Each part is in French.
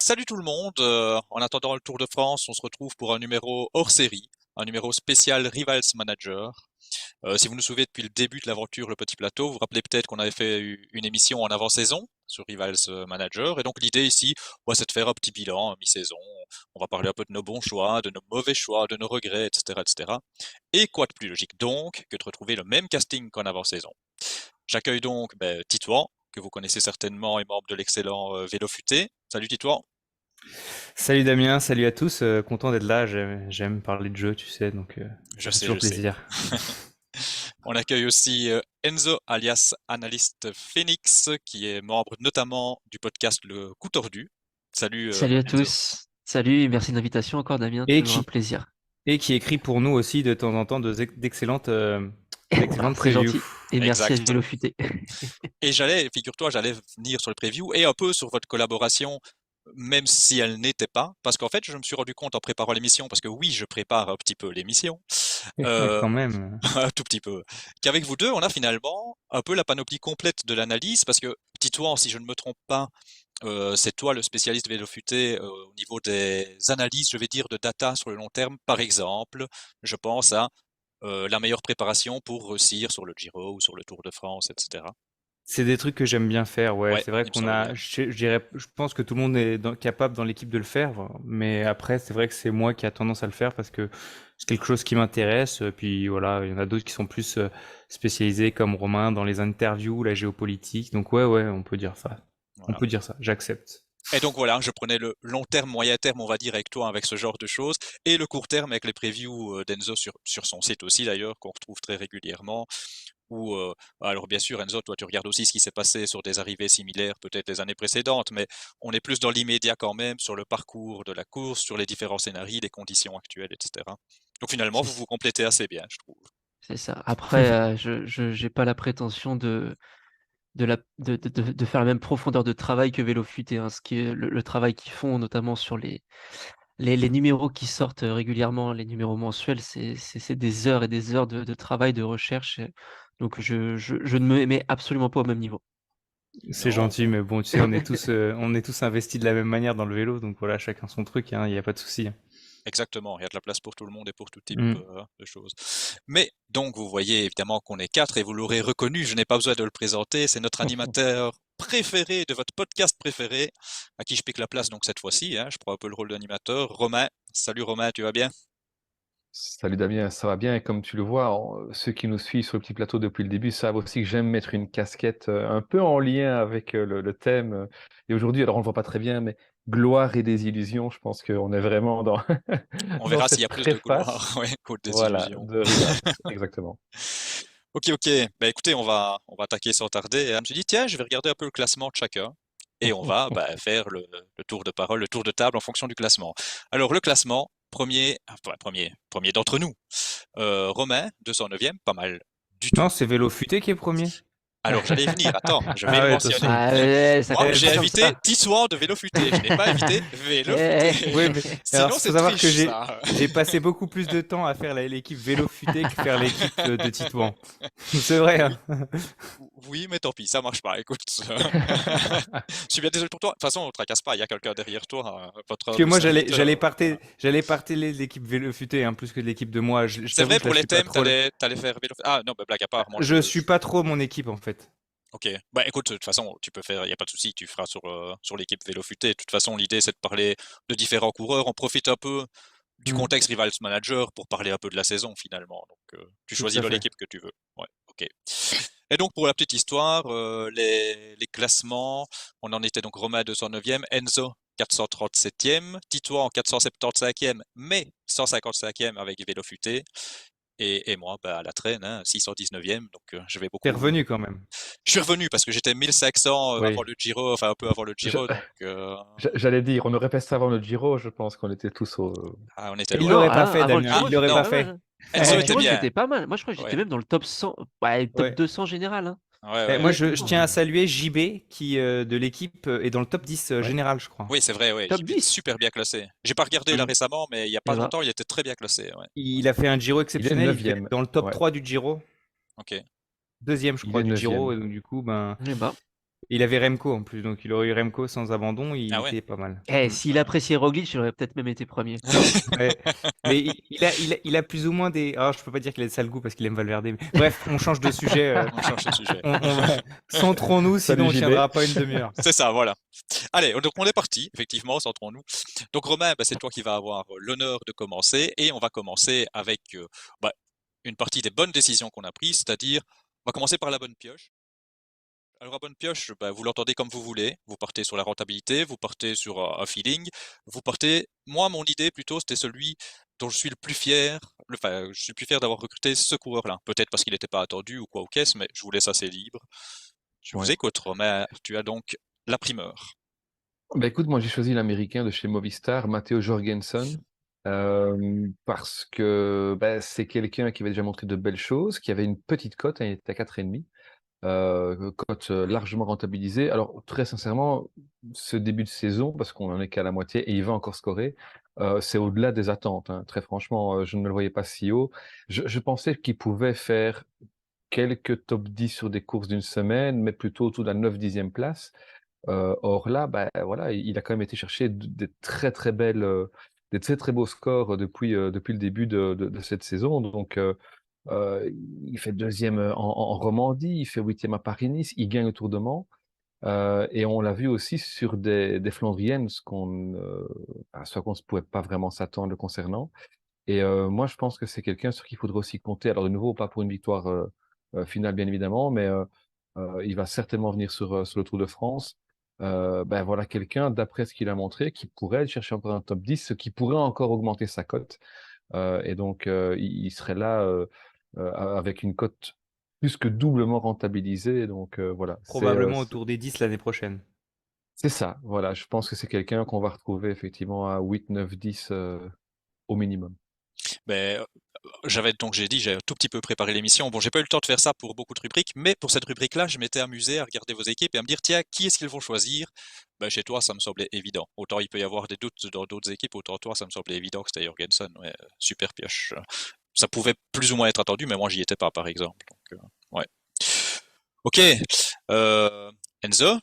Salut tout le monde, en attendant le Tour de France, on se retrouve pour un numéro hors série, un numéro spécial Rivals Manager. Si vous nous suivez depuis le début de l'aventure Le Petit Plateau, vous vous rappelez peut-être qu'on avait fait une émission en avant-saison sur Rivals Manager, et donc l'idée ici, c'est de faire un petit bilan, mi-saison. On va parler un peu de nos bons choix, de nos mauvais choix, de nos regrets, etc., etc. Et quoi de plus logique donc que de retrouver le même casting qu'en avant-saison. J'accueille donc Titouan, que vous connaissez certainement, est membre de l'excellent Vélo Futé. Salut Titouan. Salut Damien, salut à tous, content d'être là, j'aime parler de jeux, tu sais, donc Je ça fait sais, toujours je sais. plaisir. On accueille aussi Enzo, alias Analyste Phoenix, qui est membre notamment du podcast Le Coup Tordu. Salut Salut à Enzo. tous. Salut et merci de l'invitation encore Damien, Et toujours un qui, plaisir. et qui écrit pour nous aussi de temps en temps Ah, d'excellentes c'est previews. gentil. Et merci à Exact. Vélo Futé. Et figure-toi, j'allais venir sur le preview et un peu sur votre collaboration, même si elle n'était pas, parce qu'en fait, je me suis rendu compte en préparant l'émission, parce que oui, je prépare un petit peu l'émission, euh, Quand même. un tout petit peu, qu'avec vous deux, on a finalement un peu la panoplie complète de l'analyse, parce que, Titouan, si je ne me trompe pas, c'est toi le spécialiste vélo futé au niveau des analyses, je vais dire, de data sur le long terme. Par exemple, je pense à la meilleure préparation pour réussir sur le Giro ou sur le Tour de France, etc. C'est des trucs que j'aime bien faire, ouais. Ouais, C'est vrai il me qu'on semble bien. a, je dirais, je pense que tout le monde est capable dans l'équipe de le faire, mais après, c'est vrai que c'est moi qui a tendance à le faire parce que c'est quelque chose qui m'intéresse. Puis voilà, il y en a d'autres qui sont plus spécialisés comme Romain dans les interviews, la géopolitique. Donc ouais, on peut dire ça. On Voilà. peut dire ça, j'accepte. Et donc voilà, je prenais le long terme, moyen terme, on va dire, avec toi, avec ce genre de choses, et le court terme avec les previews d'Enzo sur son site aussi d'ailleurs, qu'on retrouve très régulièrement. Ou alors bien sûr, Enzo, toi tu regardes aussi ce qui s'est passé sur des arrivées similaires, peut-être les années précédentes, mais on est plus dans l'immédiat quand même, sur le parcours de la course, sur les différents scénarios, les conditions actuelles, etc. Donc finalement, C'est vous vous complétez assez bien, je trouve. c'est ça. Après, je j'ai pas la prétention de faire la même profondeur de travail que Vélo Futé, hein, ce qui est le travail qu'ils font, notamment sur les numéros qui sortent régulièrement, les numéros mensuels, c'est des heures et des heures de travail, de recherche. Donc je ne me mets absolument pas au même niveau. C'est Non, gentil, mais bon, tu sais, on est tous investis de la même manière dans le vélo, donc voilà, chacun son truc, hein, il n'y a pas de souci. exactement, il y a de la place pour tout le monde et pour tout type Mm. de choses. Mais donc vous voyez évidemment qu'on est quatre et vous l'aurez reconnu, je n'ai pas besoin de le présenter, c'est notre animateur préféré de votre podcast préféré, à qui je pique la place donc cette fois-ci, hein, je prends un peu le rôle d'animateur. Romain, salut Romain, tu vas bien? Salut Damien, ça va bien et comme tu le vois, ceux qui nous suivent sur le petit plateau depuis le début savent aussi que j'aime mettre une casquette un peu en lien avec le thème. Et aujourd'hui, alors on le voit pas très bien, mais gloire et désillusion, je pense qu'on est vraiment dans, On dans verra s'il y cette a plus de préface, couloirs, ouais, qu'au voilà, désillusion. de Rivals, exactement. Ok, ok, bah écoutez, on va attaquer sans tarder, hein. Je me suis dit, tiens, je vais regarder un peu le classement de chacun. Et on va faire le tour de parole, le tour de table en fonction du classement. Alors, le classement, premier d'entre nous. Romain, 209e, pas mal du tout. Non, c'est Vélo Futé qui est premier. Alors, j'allais y venir, attends, je vais Ah le ouais, mentionner. attention. Ah ouais, ça Moi, Eh, commence j'ai pas parce- comme invité ça. Tissouan de Vélo Futé, je n'ai pas invité Vélo Futé. Eh, Oui, mais alors, Sinon, faut c'est savoir que triche, ça. j'ai passé beaucoup plus de temps à faire l'équipe Vélo Futé que faire l'équipe de Titouan. C'est vrai, Oui, hein. oui, mais tant pis, ça marche pas, écoute. Je suis bien désolé pour toi. De toute façon, on ne tracasse pas, il y a quelqu'un derrière toi, votre Parce que humble moi, serviteur. Voilà. j'allais parter l'équipe Vélo Futé, hein, plus que l'équipe de moi. Je C'est t'avoue vrai, que là, pour je les suis pas thèmes, trop. t'allais faire vélo. Ah non, bah, blague à part, moi Je suis pas trop mon équipe, en fait. Ok. Bah écoute, de toute façon, tu peux faire, il n'y a pas de souci, tu feras sur l'équipe Vélo Futé. De toute façon, l'idée, c'est de parler de différents coureurs. On profite un peu du Hmm, contexte Rivals Manager pour parler un peu de la saison, finalement. Donc, tu tout choisis à dans fait. l'équipe que tu veux. Ouais, ok. Et donc, pour la petite histoire, les classements, on en était donc Romain 209e, Enzo 437e, Tito en 475e, mais 155e avec Vélo Futé. Et moi, à la traîne, hein, 619e, donc je vais T'es beaucoup. revenu quand même. Je suis revenu parce que j'étais 1500 avant Oui. le Giro, enfin un peu avant le Je- Giro, donc J'allais dire, on aurait fait ça avant le Giro, je pense qu'on était tous au... on était Il loin. non, l'aurait pas ah, fait, avant le Damien. Ah Giro, Il l'aurait j'étais non, pas pas mal, fait. hein. Enzo Avant le était Giro, bien. j'étais pas mal. Moi, je crois que j'étais Ouais, même dans le top 100, ouais, top Ouais. 200 général, hein. ouais, Eh, ouais, moi, ouais. je tiens Honnêtement. à saluer JB qui, de l'équipe, est dans le top 10 Ouais. général, je crois. Oui, c'est vrai, ouais. Top JB est 10. super bien classé. J'ai pas regardé là Hmm. récemment, mais il y a pas Eh ben, longtemps, il était très bien classé. Ouais, Il a fait un Giro Il est exceptionnel. Il devait être neuvième, dans le top ouais, 3 du Giro. ok. Deuxième, je il crois, est du Giro. neuvième. Et donc, du coup, ben, eh ben. Il avait Remco en plus, donc il aurait eu Remco sans abandon, il Ah ouais. était pas mal. S'il appréciait Roglic, il aurait peut-être même été premier. Ouais. Mais il a plus ou moins des. Alors, je peux pas dire qu'il a de sale goût parce qu'il aime Valverde. Mais... Bref, on change de sujet. On change de sujet. Centrons-nous, sinon Salut on JB. tiendra pas une demi-heure. C'est ça, voilà. Allez, donc on est parti, effectivement, centrons-nous. Donc Romain, c'est toi qui vas avoir l'honneur de commencer et on va commencer avec une partie des bonnes décisions qu'on a prises, c'est-à-dire, on va commencer par la bonne pioche. Alors la bonne pioche, vous l'entendez comme vous voulez, vous partez sur la rentabilité, vous partez sur un feeling, vous partez... Moi, mon idée plutôt, c'était celui dont je suis le plus fier, enfin, je suis le plus fier d'avoir recruté ce coureur-là. Peut-être parce qu'il n'était pas attendu ou quoi ou qu'est-ce, mais je vous laisse assez libre. Je vous Ouais. écoute, Romain, tu as donc la primeur. Bah écoute, moi j'ai choisi l'américain de chez Movistar, Matteo Jorgensen, parce que c'est quelqu'un qui avait déjà montré de belles choses, qui avait une petite cote, il était à 4,5, cote largement rentabilisée. Alors très sincèrement, ce début de saison, parce qu'on en est qu'à la moitié et il va encore scorer, c'est au-delà des attentes, hein. Très franchement, je ne le voyais pas si haut. Je pensais qu'il pouvait faire quelques top 10 sur des courses d'une semaine, mais plutôt autour de la 9-10e place. Or là, voilà, il a quand même été chercher des très, très belles, des très, très beaux scores depuis le début de cette saison. Donc, il fait 2e en Romandie, il fait 8e à Paris-Nice, il gagne le Tour de Mans. Et on l'a vu aussi sur des Flandriennes, à ce qu'on ne pouvait pas vraiment s'attendre le concernant. Et moi, je pense que c'est quelqu'un sur qui il faudrait aussi compter. Alors de nouveau, pas pour une victoire, finale bien évidemment, mais il va certainement venir sur le Tour de France. Voilà quelqu'un, d'après ce qu'il a montré, qui pourrait aller chercher encore un top 10, ce qui pourrait encore augmenter sa cote. Et donc il serait là, avec une cote plus que doublement rentabilisée. Donc voilà, Probablement autour des 10 l'année prochaine. c'est ça. Voilà, je pense que c'est quelqu'un qu'on va retrouver effectivement à 8, 9, 10, au minimum. Mais j'ai dit, j'ai un tout petit peu préparé l'émission. Bon, j'ai pas eu le temps de faire ça pour beaucoup de rubriques, mais pour cette rubrique-là, je m'étais amusé à regarder vos équipes et à me dire, tiens, qui est-ce qu'ils vont choisir? Chez toi, ça me semblait évident. Autant il peut y avoir des doutes dans d'autres équipes, autant toi, ça me semblait évident que c'était Jorgensen. Ouais, super pioche. Ça pouvait plus ou moins être attendu, mais moi, j'y étais pas, par exemple. Donc, ouais. Ok. Enzo,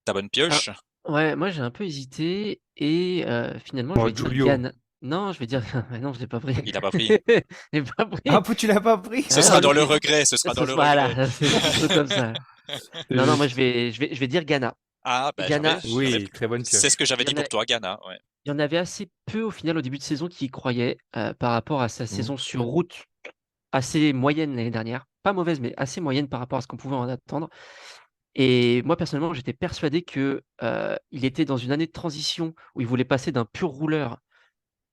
ta bonne pioche? Ouais, moi j'ai un peu hésité et finalement je Oh, vais dire Giulio. Ghana. Non, je vais dire mais non, je l'ai pas pris. Il a pas pris. Je l'ai pas Ah, pris. tu l'as pas pris? Ce Ah sera non, dans le c'est regret, ce sera dans le regret. voilà, c'est plutôt comme ça. C'est Non, moi juste. je vais dire Ghana. Ah, Ghana, Oui, très bonne c'est ce pioche. que j'avais il y dit en a pour toi, Ghana, ouais. il y en avait assez peu au final au début de saison qui y croyaient, par rapport à sa Mmh. saison sur route assez moyenne l'année dernière. Pas mauvaise, mais assez moyenne par rapport à ce qu'on pouvait en attendre. Et moi personnellement, j'étais persuadé que, il était dans une année de transition où il voulait passer d'un pur rouleur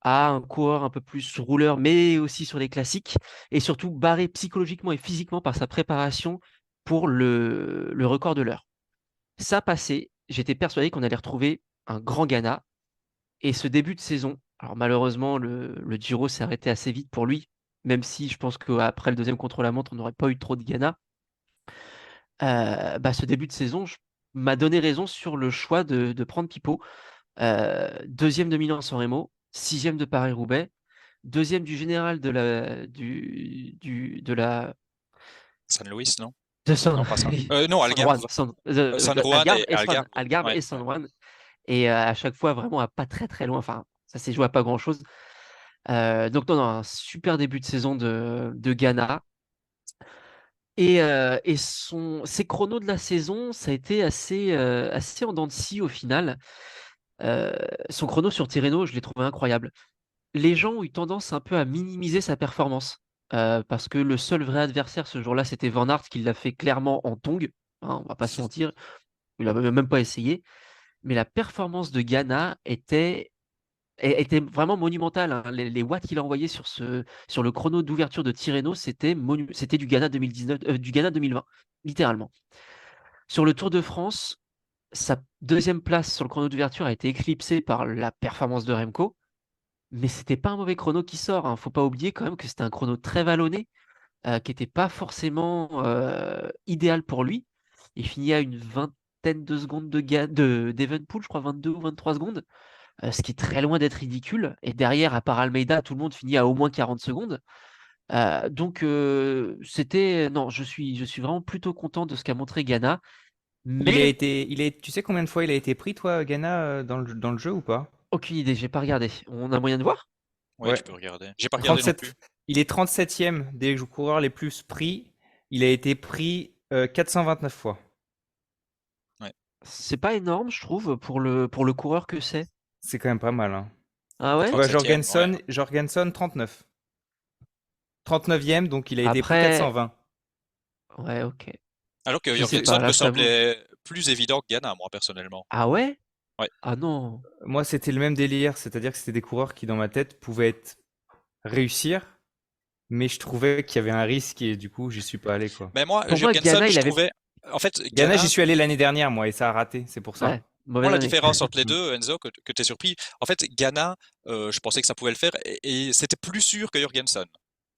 à un coureur un peu plus rouleur, mais aussi sur les classiques et surtout barré psychologiquement et physiquement par sa préparation pour le record de l'heure. Ça passait, j'étais persuadé qu'on allait retrouver un grand Ghana et ce début de saison, alors malheureusement le Giro s'est arrêté assez vite pour lui, même si je pense qu'après le deuxième contre-la-montre, on n'aurait pas eu trop de Ghana. Ce début de saison m'a donné raison sur le choix de prendre Pipo. 2e de Milan-San Remo, 6e de Paris-Roubaix, 2e du général de la San Luis, non? de San Non, pas ça. Non, San Juan, Algarve. San Juan Algarve et et San Algarve. Algarve Ouais, et ouais. San Juan et à chaque fois vraiment à pas très, très loin, enfin, ça s'est joué à pas grand-chose. Donc non, un super début de saison de Ghana et ses chronos de la saison, ça a été assez en dents de scie au final. Heu, Son chrono sur Tirreno, je l'ai trouvé incroyable. Les gens ont eu tendance un peu à minimiser sa performance, parce que le seul vrai adversaire ce jour-là, c'était Van Aert qui l'a fait clairement en tongs, hein, on va pas se mentir. Il a même pas essayé. Mais la performance de Ghana était vraiment monumentale, hein. Les watts qu'il a envoyés sur le chrono d'ouverture de Tirreno, c'était du Ghana 2019, du Ghana 2020, littéralement. Sur le Tour de France, sa 2e place sur le chrono d'ouverture a été éclipsée par la performance de Remco. Mais c'était pas un mauvais chrono qui sort, hein. Faut pas oublier quand même que c'était un chrono très vallonné, qui était pas forcément, idéal pour lui. Il finit à une vingtaine de secondes d'Evenepoel, je crois 22 ou 23 secondes, ce qui est très loin d'être ridicule et derrière, à part Almeida, tout le monde finit à au moins 40 secondes. Donc c'était non, je suis vraiment plutôt content de ce qu'a montré Ghana, Mais Tu sais combien de fois il a été pris, toi, Ghana, dans le jeu ou pas? aucune idée, j'ai pas regardé. On a moyen de voir? Ouais, Ouais. tu peux regarder. J'ai pas regardé non plus. 37, il est 37e des coureurs les plus pris. Il a été pris 429 fois. Ouais. C'est pas énorme, je trouve, pour le coureur que c'est. C'est quand même pas mal, hein. Ah Pour ouais? Tu vois, 37e, ouais. Jorgensen 39. 39e, donc il a été pris Après, 420. ouais, ok. Alors que Je sais pas, Jorgensen là, me je t'avoue. semblait plus évident que Ghana, moi, personnellement. Ah ouais? Ouais. Ah non. Moi, c'était le même délire, c'est-à-dire que c'était des coureurs qui, dans ma tête, pouvaient réussir, mais je trouvais qu'il y avait un risque et du coup, j'y suis pas allé, quoi. Mais moi, Pour moi, Jorgensen, Ghana, je il avait. trouvais. En fait, Ghana, j'y Ghana, suis allé l'année dernière, moi, et ça a raté, c'est pour ça. Ouais, moi, mauvaise la année. différence entre les Mm. deux, Enzo, que tu es surpris, en fait, Ghana, je pensais que ça pouvait le faire et c'était plus sûr que Jorgensen.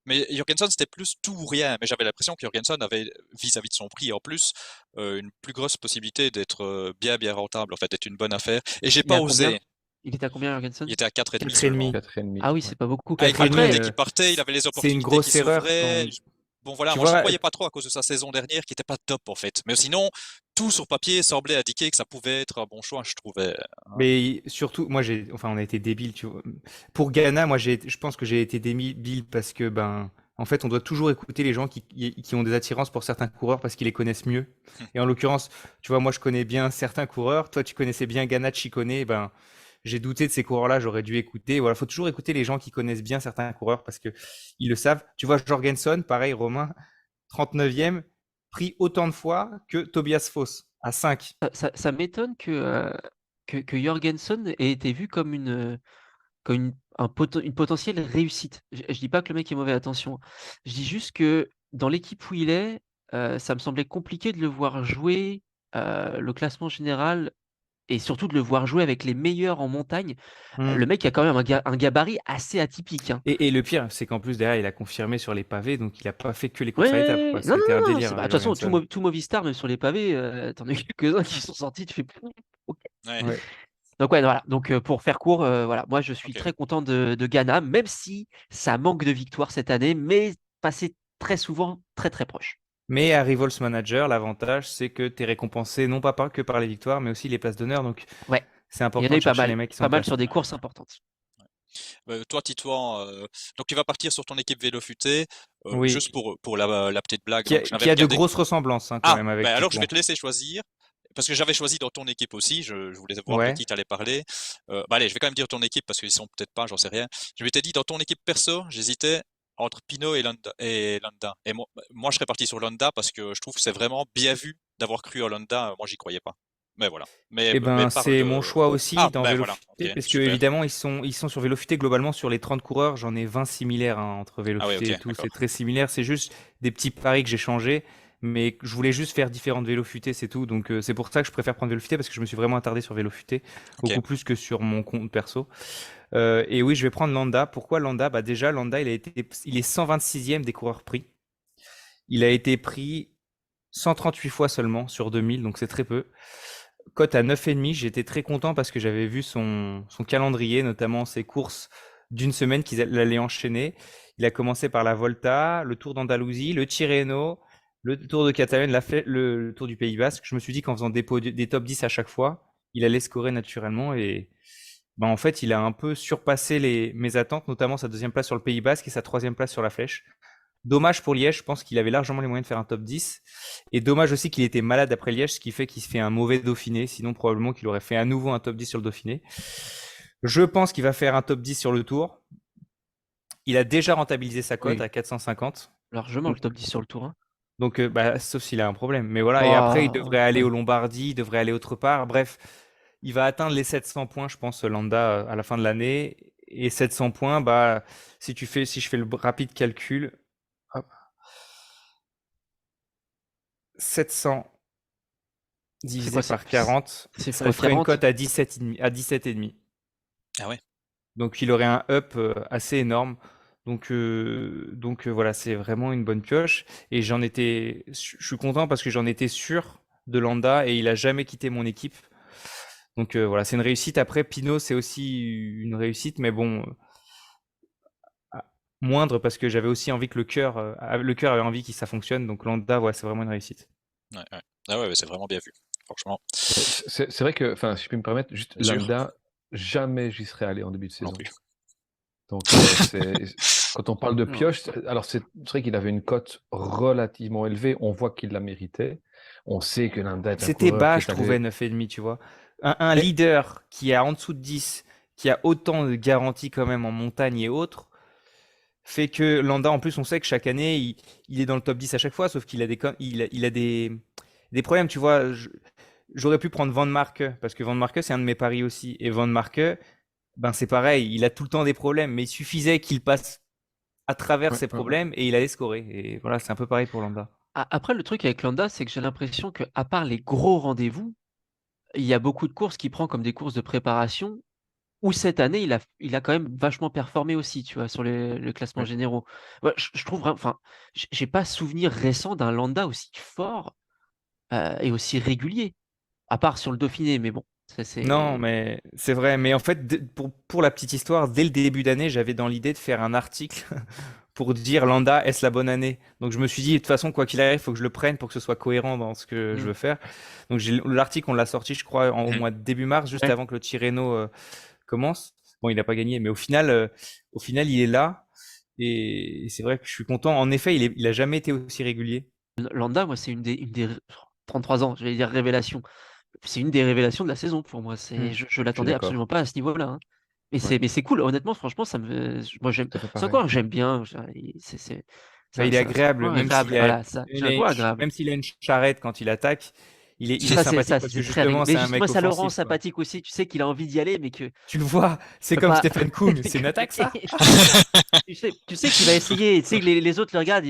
Mais Jorgensen, c'était plus tout ou rien. Mais j'avais l'impression que Jorgensen avait, vis-à-vis de son prix, en plus, une plus grosse possibilité d'être bien, bien rentable, en fait, d'être une bonne affaire. Et j'ai Il est pas à combien? osé. Il était à combien, Il Jorgensen? était à 4,5 seulement. 4,5. 4,5. Ah oui, Ouais. c'est pas beaucoup. Avec 4,5, Après, dès qu'il partait, il avait les c'est une opportunités qui grosse erreur s'ouvraient. quand... Bon, voilà, Tu moi, je ne vois, croyais pas trop à cause de sa saison dernière qui était pas top, en fait. Mais sinon, tout sur papier semblait indiquer que ça pouvait être un bon choix, je trouvais. mais surtout, moi, enfin, on a été débiles, tu vois. Pour Ghana, moi, je pense que j'ai été débile parce que, ben, en fait, on doit toujours écouter les gens qui ont des attirances pour certains coureurs parce qu'ils les connaissent mieux. Et en l'occurrence, tu vois, moi, je connais bien certains coureurs. Toi, tu connaissais bien Ghana Chikone. Ben, j'ai douté de ces coureurs-là, j'aurais dû écouter. Voilà, faut toujours écouter les gens qui connaissent bien certains coureurs parce que ils le savent. Tu vois, Jorgensen, pareil, Romain, 39e, pris autant de fois que Tobias Foss, à 5. ça m'étonne que Jorgensen ait été vu comme une potentielle réussite. Je dis pas que le mec est mauvais, attention. Je dis juste que dans l'équipe où il est, ça me semblait compliqué de le voir jouer le classement général et surtout de le voir jouer avec les meilleurs en montagne. Le mec a quand même un gabarit assez atypique, hein. Et le pire, c'est qu'en plus, derrière, il a confirmé sur les pavés, donc il a pas fait que les courses à étapes, Ouais, quoi. non, non, C'était un non, non, délire, de toute façon, Jorgensen. tout Movistar, même sur les pavés, t'en as eu quelques-uns qui sont sortis, tu fais. Ok. Ouais, Ouais. Donc ouais, voilà. Donc pour faire court, voilà, moi je suis ok. très content de Ghana, même si ça manque de victoires cette année, mais passé très souvent très très proche. Mais à Revolts Manager, l'avantage, c'est que tu es récompensé non que par les victoires, mais aussi les places d'honneur. Donc, Ouais, c'est il y en a important eu de chercher les mecs qui sont pas au mal sur classement. des courses importantes. Toi, Titouan, donc tu vas partir sur ton équipe Vélo Futé, Oui. juste pour la petite blague. Donc, je n'avais Qui a de regardé. grosses ressemblances, hein, quand Ah, même, ben avec alors je vais Titouan. te laisser choisir. Parce que j'avais choisi dans ton équipe aussi, je voulais voir de Ouais. qui tu allais parler. Bah allez, je vais quand même dire ton équipe parce qu'ils sont peut-être pas, j'en sais rien. Je m'étais dit dans ton équipe perso, j'hésitais entre Pinot et Landa. Et moi, je serais parti sur Landa parce que je trouve que c'est vraiment bien vu d'avoir cru à Landa. Moi, j'y croyais pas. Mais voilà. Eh Mais ben, parle c'est de. mon choix aussi Ah, dans ben Vélo voilà. Futé, Ok, parce que super. évidemment, ils sont sur Vélo Futé globalement sur les 30 coureurs. J'en ai 20 similaires, hein, entre Vélo Ah oui, ok, Futé et tout. C'est d'accord. très similaire. C'est juste des petits paris que j'ai changés, mais je voulais juste faire différentes Vélo Futé, c'est tout. Donc, c'est pour ça que je préfère prendre Vélo Futé parce que je me suis vraiment attardé sur Vélo Futé, Ok. beaucoup plus que sur mon compte perso. Et oui, je vais prendre Landa. Pourquoi Landa? Bah déjà, Landa, il est 126e des coureurs pris. Il a été pris 138 fois seulement sur 2000, donc c'est très peu. Cote à 9,5, j'étais très content parce que j'avais vu son calendrier, notamment ses courses d'une semaine qu'il allait enchaîner. Il a commencé par la Volta, le Tour d'Andalousie, le Tirreno, le Tour de Catalogne, le Tour du Pays Basque. Je me suis dit qu'en faisant des top 10 à chaque fois, il allait scorer naturellement et ben en fait, il a un peu surpassé mes attentes, notamment sa deuxième place sur le Pays Basque et sa troisième place sur la Flèche. Dommage pour Liège, je pense qu'il avait largement les moyens de faire un top 10. Et dommage aussi qu'il était malade après Liège, ce qui fait qu'il se fait un mauvais Dauphiné. Sinon, probablement qu'il aurait fait à nouveau un top 10 sur le Dauphiné. Je pense qu'il va faire un top 10 sur le Tour. Il a déjà rentabilisé sa cote Oui, à 450. largement Donc, le top 10 sur le tour, hein. bah, sauf s'il a un problème. Mais voilà, et après, il Oh, devrait aller au ouais. Lombardie, il devrait aller autre part. Bref, il va atteindre les 700 points, je pense, Landa, à la fin de l'année. Et 700 points, bah, si je fais le rapide calcul, hop, 700 C'est divisé quoi? par 40, C'est ça lui fois ferait une 40? cote à 17,5, à 17,5. Ah ouais. Donc il aurait un up assez énorme. Donc voilà, c'est vraiment une bonne pioche. Et je suis content parce que j'en étais sûr de Landa et il a jamais quitté mon équipe. Donc voilà, c'est une réussite. Après, Pinot, c'est aussi une réussite, mais bon, moindre parce que j'avais aussi envie que le cœur avait envie que ça fonctionne. Donc Landa, ouais, c'est vraiment une réussite. Ouais, ouais. Ah ouais, ouais, c'est vraiment bien vu. franchement, C'est vrai que, enfin, si je peux me permettre, juste bien sûr, Landa, jamais j'y serais allé en début de non saison. plus. Donc, quand on parle de Non. Pioche, alors c'est vrai qu'il avait une cote relativement élevée. On voit qu'il la méritait. On sait que Landa est un C'était coureur qui bas, est je trouvais, allé. 9,5, tu vois. Un Mais leader qui est en dessous de 10, qui a autant de garanties quand même en montagne et autres, fait que Landa, en plus, on sait que chaque année, il est dans le top 10 à chaque fois, sauf qu'il a il a des problèmes, tu vois. J'aurais pu prendre Van Marke, parce que Van Marke, c'est un de mes paris aussi. Et Van Marke, ben c'est pareil, il a tout le temps des problèmes, mais il suffisait qu'il passe à travers ouais, ses ouais, ouais. problèmes et il allait scorer. Et voilà, c'est un peu pareil pour Landa. Après, le truc avec Landa, c'est que j'ai l'impression que, à part les gros rendez-vous, il y a beaucoup de courses qu'il prend comme des courses de préparation, où cette année, il a quand même vachement performé aussi, tu vois, sur le classement Ouais. généraux. Ouais, je trouve, enfin, j'ai pas souvenir récent d'un Landa aussi fort et aussi régulier, à part sur le Dauphiné, mais bon, ça Non, c'est. mais c'est vrai. Mais en fait, pour la petite histoire, dès le début d'année, j'avais dans l'idée de faire un article pour dire Landa, est-ce la bonne année? Donc je me suis dit, de toute façon, quoi qu'il arrive, il faut que je le prenne pour que ce soit cohérent dans ce que je Hmm. veux faire. Donc l'article, on l'a sorti, je crois, au Mhm. mois de début mars, juste Ouais. avant que le Tirreno commence. Bon, il n'a pas gagné, mais au final, il est là. Et c'est vrai que je suis content. En effet, il a jamais été aussi régulier. Landa, moi, c'est une des 33 ans, je vais dire révélation. C'est une des révélations de la saison pour moi. Hmm. Je Je suis l'attendais absolument d'accord. pas à ce niveau-là, hein. Ouais, Mais c'est cool, honnêtement, franchement, moi j'aime. tout à fait C'est un pareil. coureur que j'aime bien. Bah, il est C'est un agréable, coureur agréable. Voilà, ça. J'ai un coureur agréable. même s'il a une charrette quand il attaque, il est sympathique parce que C'est très justement, Mais c'est un justement, mec ça le rend offensif, quoi. sympathique aussi. Tu sais qu'il a envie d'y aller, mais que tu Tu le vois, c'est peux comme pas. Stephen Kung, c'est une attaque, ça? Tu sais qu'il va essayer. Tu sais que les autres le regardent.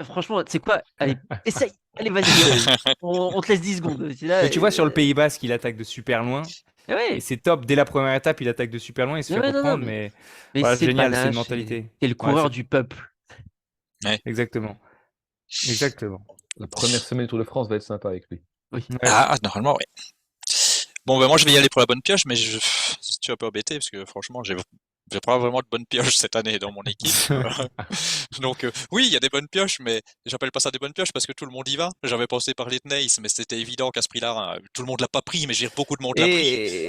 Franchement, c'est quoi? Allez, essaye. Allez, vas-y. Essaye. On te laisse 10 secondes. C'est là, Mais tu vois, sur le Pays Basque, il attaque de super loin. Et ouais. c'est top. Dès la première étape, il attaque de super loin, il se fait Ouais, non, non, reprendre. Mais mais voilà, c'est génial, c'est une panache. mentalité. C'est le Ouais, coureur du peuple. Ouais. exactement. Exactement. La première semaine du Tour de France va être sympa avec lui. Oui. Ouais. Normalement, oui. Bon, ben moi, je vais y aller pour la bonne pioche, mais je suis un peu embêté parce que franchement, j'ai pas vraiment de bonnes pioches cette année dans mon équipe. Donc, oui, il y a des bonnes pioches, mais j'appelle pas ça des bonnes pioches parce que tout le monde y va. J'avais pensé parler de Nice, mais c'était évident qu'à ce prix-là, hein, tout le monde l'a pas pris, mais j'ai beaucoup de monde l'a pris.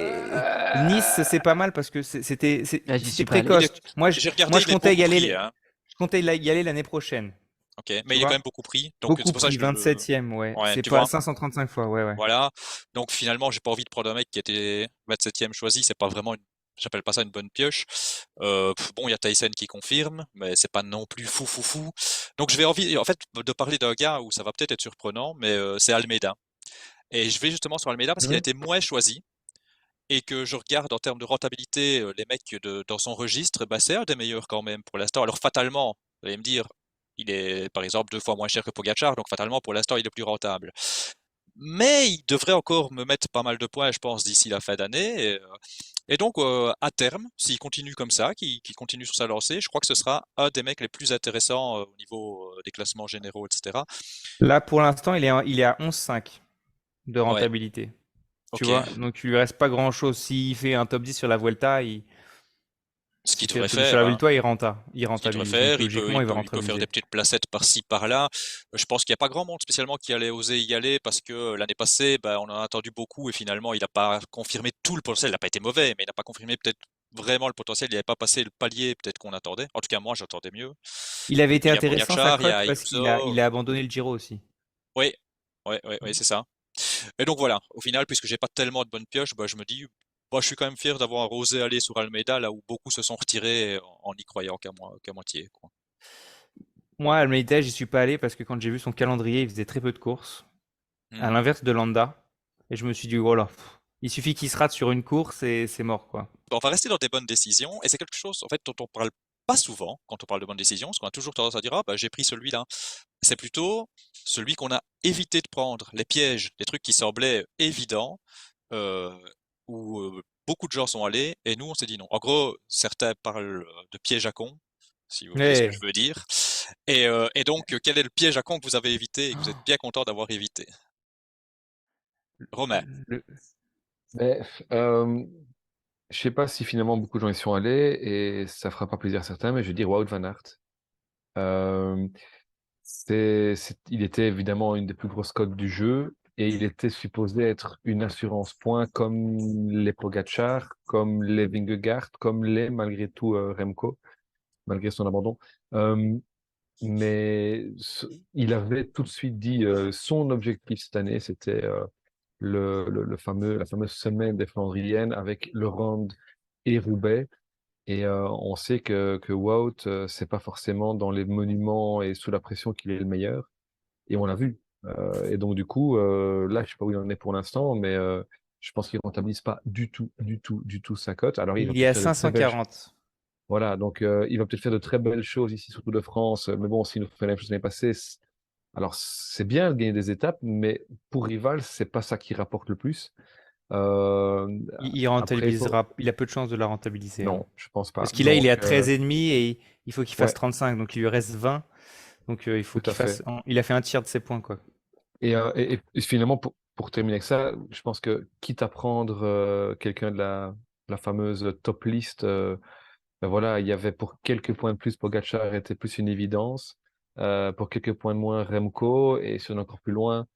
Nice, c'est pas mal parce que Là, j'y c'était suis pas allé. Il est, précoce. j'ai regardé, Moi, je il est comptais beaucoup y pris, aller, hein. je comptais y aller l'année prochaine. Ok, mais Tu il est quand vois? même beaucoup pris. Donc, c'est Beaucoup pour ça que pris, je le, 27e, ouais. ouais, C'est tu pas vois. 535 fois, ouais, ouais. Voilà. Donc finalement, j'ai pas envie de prendre un mec qui était 27e choisi. C'est pas vraiment j'appelle pas ça une bonne pioche. Bon, il y a Tyson qui confirme, mais c'est pas non plus fou, fou, fou. Donc je vais envie, en fait, de parler d'un gars où ça va peut-être être surprenant, mais c'est Almeida. Et je vais justement sur Almeida parce qu'il a Ouais. été moins choisi et que je regarde en termes de rentabilité les mecs dans son registre, bah, c'est un des meilleurs quand même pour l'instant. Alors fatalement, vous allez me dire, il est par exemple 2 fois moins cher que Pogacar, donc fatalement pour l'instant il est plus rentable. Mais il devrait encore me mettre pas mal de points, je pense, d'ici la fin d'année. Et donc, à terme, s'il continue comme ça, qu'il continue sur sa lancée, je crois que ce sera un des mecs les plus intéressants au niveau des classements généraux, etc. Là, pour l'instant, il est à 11,5 de Ouais, rentabilité. Tu ok. vois? Donc, il lui reste pas grand-chose. S'il fait un top 10 sur la Vuelta, Ce qu'il s'il fait un devrait top 10 sur faire, la hein. Vuelta, il Ce qu'il devrait rentabilise. Donc, faire, logiquement, il va il peut faire des rentabiliser. petites placettes par-ci, par-là. Je pense qu'il n'y a pas grand monde spécialement qui allait oser y aller parce que l'année passée, bah, on en a entendu beaucoup et finalement, il n'a pas confirmé tout le potentiel. Il n'a pas été mauvais, mais il n'a pas confirmé peut-être vraiment le potentiel. Il n'avait pas passé le palier peut-être qu'on attendait. En tout cas, moi, j'attendais mieux. Il avait Et été puis il y a intéressant, sa Pogacar, il y a cote, parce Ayuso. il a abandonné le Giro aussi. Oui, oui, c'est ça. Et donc voilà, au final, puisque j'ai pas tellement de bonnes pioches, bah, je me dis, bah, je suis quand même fier d'avoir osé aller sur Almeida, là où beaucoup se sont retirés en n'y croyant qu'à moitié, quoi. Moi, Almeida, j'y suis pas allé parce que quand j'ai vu son calendrier, il faisait très peu de courses. À Mhm. l'inverse de Landa. Et je me suis dit, voilà, il suffit qu'il se rate sur une course et c'est mort, quoi. On va rester dans des bonnes décisions, et c'est quelque chose, en fait, dont on parle pas souvent quand on parle de bonnes décisions, parce qu'on a toujours tendance à dire, ah, bah, j'ai pris celui-là. C'est plutôt celui qu'on a évité de prendre, les pièges, les trucs qui semblaient évidents, euh, où beaucoup de gens sont allés, et nous, on s'est dit non. En gros, certains parlent de piège à con, si vous voyez ce que je Ouais. veux dire. Et donc, quel est le piège à con que vous avez évité et que vous êtes bien content d'avoir évité? Romain. Le- Mais, je sais pas si finalement beaucoup de gens y sont allés et ça fera pas plaisir à certains, mais je vais dire Wout van Aert. Euh, il était évidemment une des plus grosses cotes du jeu. et il était supposé être une assurance point comme les Pogacar, comme les Vingegaard, comme les, malgré tout, Remco, malgré son abandon. Euh, mais il avait tout de suite dit son objectif cette année, c'était la fameuse semaine des Flandriennes avec le Ronde et Roubaix. Et on sait que Wout, c'est pas forcément dans les monuments et sous la pression qu'il est le meilleur. Et on l'a vu. Et donc, du coup, là, je sais pas où il en est pour l'instant, mais je pense qu'il rentabilise pas du tout, du tout, du tout sa cote. Alors, il va Il est peut-être à faire de très belles 540. voilà, donc il va peut-être faire de très belles choses ici sur Tour de France. Mais bon, s'il nous fait la même chose l'année passée, alors c'est bien de gagner des étapes, mais pour Rival, c'est pas ça qui rapporte le plus. Euh, Il Après, rentabilisera, il a peu de chances de la rentabiliser, hein. non, je pense pas. Parce qu'il est à Donc, 13,5 et il faut qu'il fasse ouais, 35, donc il lui reste 20. Donc il faut tout à qu'il fasse. fait. Il a fait un tiers de ses points, quoi. Et finalement, pour terminer avec ça, je pense que quitte à prendre quelqu'un de la fameuse top list, ben voilà, il y avait pour quelques points de plus, Pogacar était plus une évidence. Pour quelques points de moins, Remco. Et si on est encore plus loin,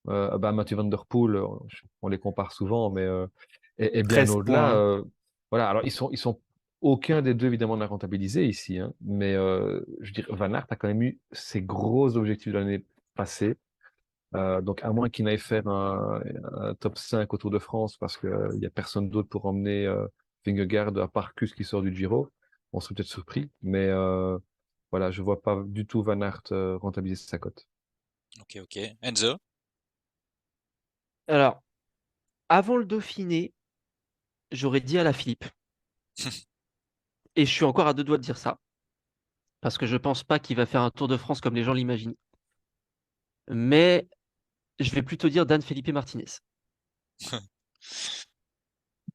Mathieu Van Der Poel, on les compare souvent, mais et bien 13 au-delà. points, hein. Voilà, alors ils sont aucun des deux évidemment n'a rentabilisé ici, hein, mais je veux dire, Van Aert a quand même eu ses gros objectifs de l'année passée. Donc, à moins qu'il n'aille faire un top 5 au Tour de France, parce qu'il n'y a personne d'autre pour emmener Vingegaard à part Kuss qui sort du Giro, on serait peut-être surpris. Mais voilà, je vois pas du tout Van Aert rentabiliser sa cote. Ok, ok. Enzo? Alors, avant le Dauphiné, j'aurais dit à la Philippe. Et je suis encore à deux doigts de dire ça. Parce que je pense pas qu'il va faire un Tour de France comme les gens l'imaginent. Mais je vais plutôt dire Dan Felipe Martinez.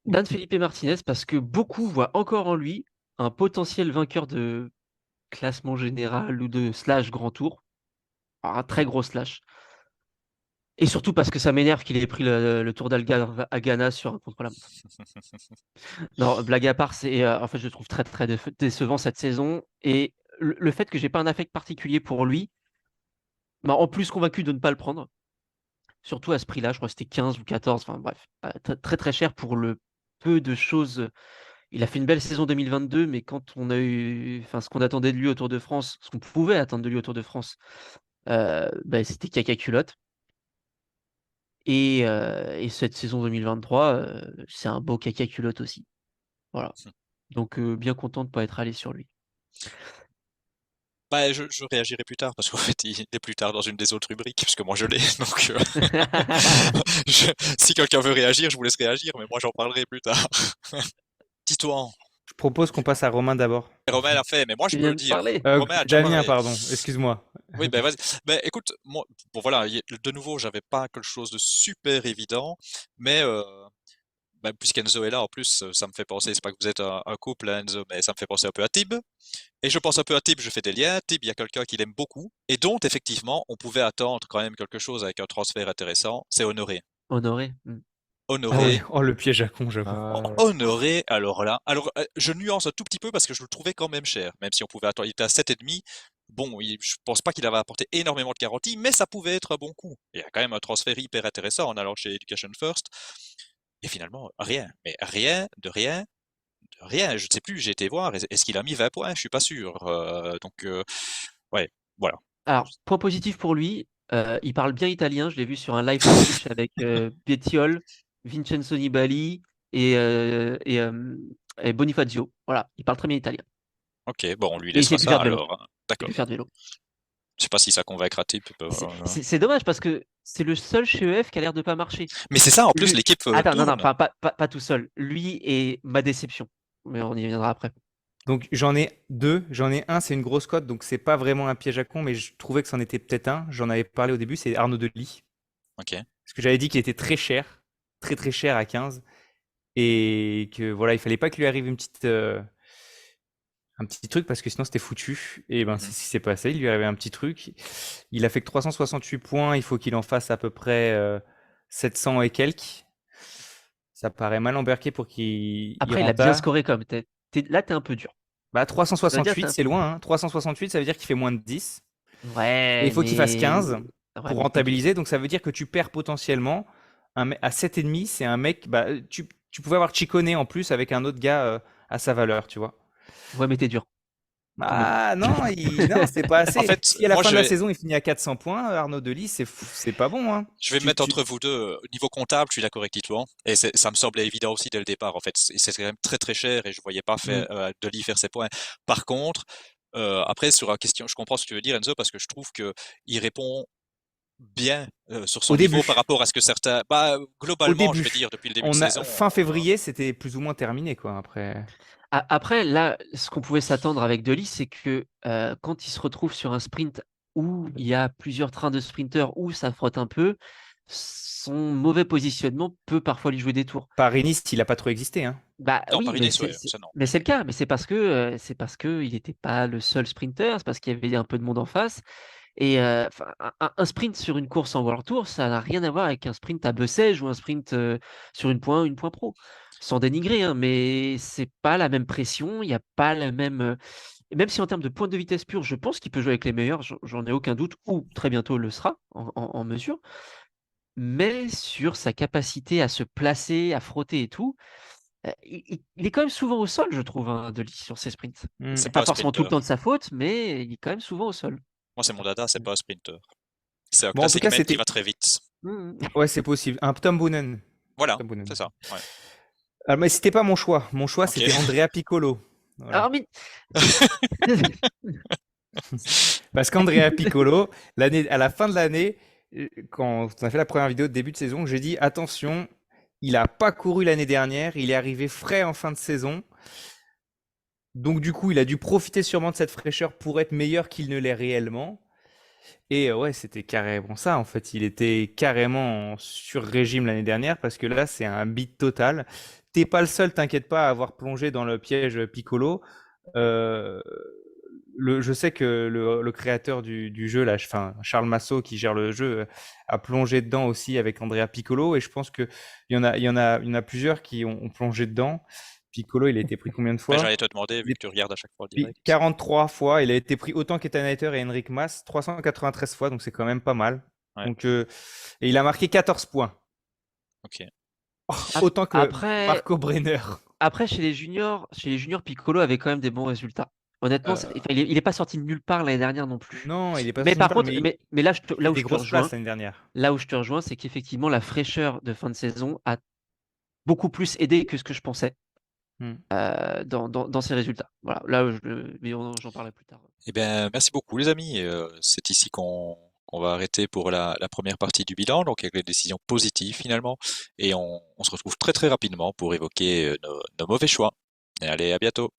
Dan Felipe Martinez, parce que beaucoup voient encore en lui un potentiel vainqueur de classement général ou de slash grand tour. Alors, un très gros slash. Et surtout parce que ça m'énerve qu'il ait pris le Tour d'Agana sur un contre-la-montre. Non, blague à part, en fait, je le trouve très très décevant cette saison. Et le fait que j'ai pas un affect particulier pour lui m'a en plus convaincu de ne pas le prendre. Surtout à ce prix-là, je crois que c'était 15 ou 14, enfin bref, très très cher pour le peu de choses. Il a fait une belle saison 2022, mais quand on a eu, enfin, ce qu'on attendait de lui au Tour de France, ce qu'on pouvait attendre de lui au Tour de France, c'était caca culotte. Et cette saison 2023, c'est un beau caca culotte aussi. Voilà. Donc bien content de ne pas être allé sur lui. Bah, je réagirai plus tard parce qu'en fait, il est plus tard dans une des autres rubriques, puisque moi je l'ai. Donc, si quelqu'un veut réagir, je vous laisse réagir, mais moi j'en parlerai plus tard. Titouan. Je propose qu'on passe à Romain d'abord. Romain l'a fait, mais moi je Tu peux viens le de dire. parler. Romain a déjà Damien, parlé. pardon, excuse-moi. Oui, ben vas-y. Ben écoute, moi, bon voilà, de nouveau, j'avais pas quelque chose de super évident, mais ben, puisqu'Enzo est là, en plus, ça me fait penser, c'est pas que vous êtes un couple, hein, Enzo, mais ça me fait penser un peu à Tib. Et je pense un peu à Tib, je fais des liens. Tib, il y a quelqu'un qu'il aime beaucoup, et dont, effectivement, on pouvait attendre quand même quelque chose avec un transfert intéressant, c'est Honoré. Honoré. Ah ouais, Honoré, oh le piège à con, j'avoue. Ah, ouais. Honoré, alors là, alors je nuance un tout petit peu parce que je le trouvais quand même cher, même si on pouvait attendre, il était à 7,5. Bon, je pense pas qu'il avait apporté énormément de garanties, mais ça pouvait être un bon coup. Il y a quand même un transfert hyper intéressant en allant chez Education First. Et finalement, rien. Mais rien, de rien, de rien. Je ne sais plus, j'ai été voir. Est-ce qu'il a mis 20 points? Je suis pas sûr. Ouais, voilà. Alors, point positif pour lui, il parle bien italien. Je l'ai vu sur un live Twitch avec Bettiol, Vincenzo Nibali et, euh, et, euh, et Bonifacio. Voilà, il parle très bien italien. Ok, bon, on lui Et il laissera sait plus ça faire de vélo. alors, hein. Il D'accord. sait faire de vélo. Je sais pas si ça convaincra Tip. C'est dommage parce que c'est le seul chez EF qui a l'air de pas marcher. Mais c'est ça, en plus, Lui... l'équipe Attends, non, tourne. pas tout seul. Lui est ma déception. Mais on y viendra après. Donc j'en ai deux. J'en ai un, c'est une grosse cote, donc c'est pas vraiment un piège à con, mais je trouvais que c'en était peut-être un. J'en avais parlé au début, c'est Arnaud Delis. Ok. Parce que j'avais dit qu'il était très cher, très très cher à 15. Et que voilà, il fallait pas qu'il lui arrive un petit truc parce que sinon c'était foutu. Et ben c'est Mhm. ce qui s'est passé. Il lui arrivait un petit truc. Il a fait que 368 points. Il faut qu'il en fasse à peu près 700 et quelques. Ça paraît mal embarqué pour qu'il Après, il a bien renta. scoré comme. Là, t'es un peu dur. Bah Ça veut dire 368, t'es un c'est peu dur. loin, hein. 368, ça veut dire qu'il fait moins de 10. Et il Ouais, faut qu'il fasse mais 15. Ouais, pour mais rentabiliser. Donc ça veut dire que tu perds potentiellement à 7,5, c'est un mec. Bah, tu pouvais avoir Chicone en plus avec un autre gars à sa valeur, tu vois. ouais, mais t'es dur, quand même. Ah non, non, c'est pas En assez. fait, Si à la moi, fin de la saison il finit à 400 points, Arnaud Delis, c'est pas bon, hein. je vais me mettre entre vous deux. Au niveau comptable, je suis d'accord avec Titouan. Et ça me semblait évident aussi dès le départ. En fait, c'est quand même très très cher et je voyais pas Mm. Delis faire ses points. Par contre, après, sur la question, je comprends ce que tu veux dire, Enzo, parce que je trouve que il répond bien sur son Au niveau par début, rapport à ce que certains. Bah, au globalement, je vais début, dire, depuis le début de saison. fin février, c'était plus ou moins terminé, quoi. Après, Après, là, ce qu'on pouvait s'attendre avec Delis, c'est que quand il se retrouve sur un sprint où il y a plusieurs trains de sprinteurs, où ça frotte un peu, son mauvais positionnement peut parfois lui jouer des tours. Paris-Nice, il a pas trop existé, hein. Bah Non, oui, mais Paris-Nice, ouais, ça non. c'est le cas, mais c'est parce que il n'était pas le seul sprinter, c'est parce qu'il y avait un peu de monde en face. Et enfin, un sprint sur une course en World Tour, ça n'a rien à voir avec un sprint à Bessèges ou un sprint sur une point pro. Sans dénigrer, hein, mais c'est pas la même pression, il n'y a pas la même. Et même si en termes de pointe de vitesse pure, je pense qu'il peut jouer avec les meilleurs, j'en ai aucun doute, ou très bientôt le sera en mesure. Mais sur sa capacité à se placer, à frotter et tout, il est quand même souvent au sol, je trouve, hein, Delis, sur ses sprints. Mm. C'est C'est pas pas un forcément tout le sprinter. temps de sa faute, mais il est quand même souvent au sol. Moi, c'est mon dada, c'est pas un sprinter. C'est un Bon, en tout classic cas, man qui c'était. va très vite. Mhm. Ouais, c'est possible. Un Tom Boonen. Voilà, Tom Boonen. c'est ça. Ouais. Ah, mais c'était pas mon choix. Mon choix, Ok. c'était Andrea Piccolo. Voilà. Alors, mais... Parce qu'Andrea Piccolo, à la fin de l'année, quand on a fait la première vidéo de début de saison, j'ai dit attention, il a pas couru l'année dernière, il est arrivé frais en fin de saison. Donc du coup, il a dû profiter sûrement de cette fraîcheur pour être meilleur qu'il ne l'est réellement. Et ouais, c'était carrément ça en fait. Il était carrément en sur-régime l'année dernière parce que là, c'est un beat total. T'es pas le seul, t'inquiète pas, à avoir plongé dans le piège Piccolo. Euh, je sais que le créateur du jeu, là, enfin, Charles Massot qui gère le jeu, a plongé dedans aussi avec Andrea Piccolo. Et je pense qu'il y en a plusieurs qui ont plongé dedans. Piccolo, il a été pris combien de Ouais, fois? j'allais te demander, vu que tu regardes à chaque fois le Puis direct. 43 fois. Il a été pris autant qu'Ethan et Henrik Mas, 393 fois, donc c'est quand même pas mal. Ouais, Donc, et il a marqué 14 points. ok. Autant que Après, Marco Brenner. après, chez les juniors, Piccolo avait quand même des bons résultats. Honnêtement, Euh, enfin, il est pas sorti de nulle part l'année dernière non plus. non, il est pas Mais sorti nulle par part, contre, mais mais il là fait où des je te grosses rejoins, places l'année dernière. c'est qu'effectivement, la fraîcheur de fin de saison a beaucoup plus aidé que ce que je pensais Hmm. dans ses résultats. Voilà, là, mais j'en parlerai plus tard. Eh bien, merci beaucoup, les amis. C'est ici qu'on va arrêter pour la première partie du bilan, donc avec les décisions positives finalement. Et on se retrouve très très rapidement pour évoquer nos mauvais choix. Et allez, à bientôt.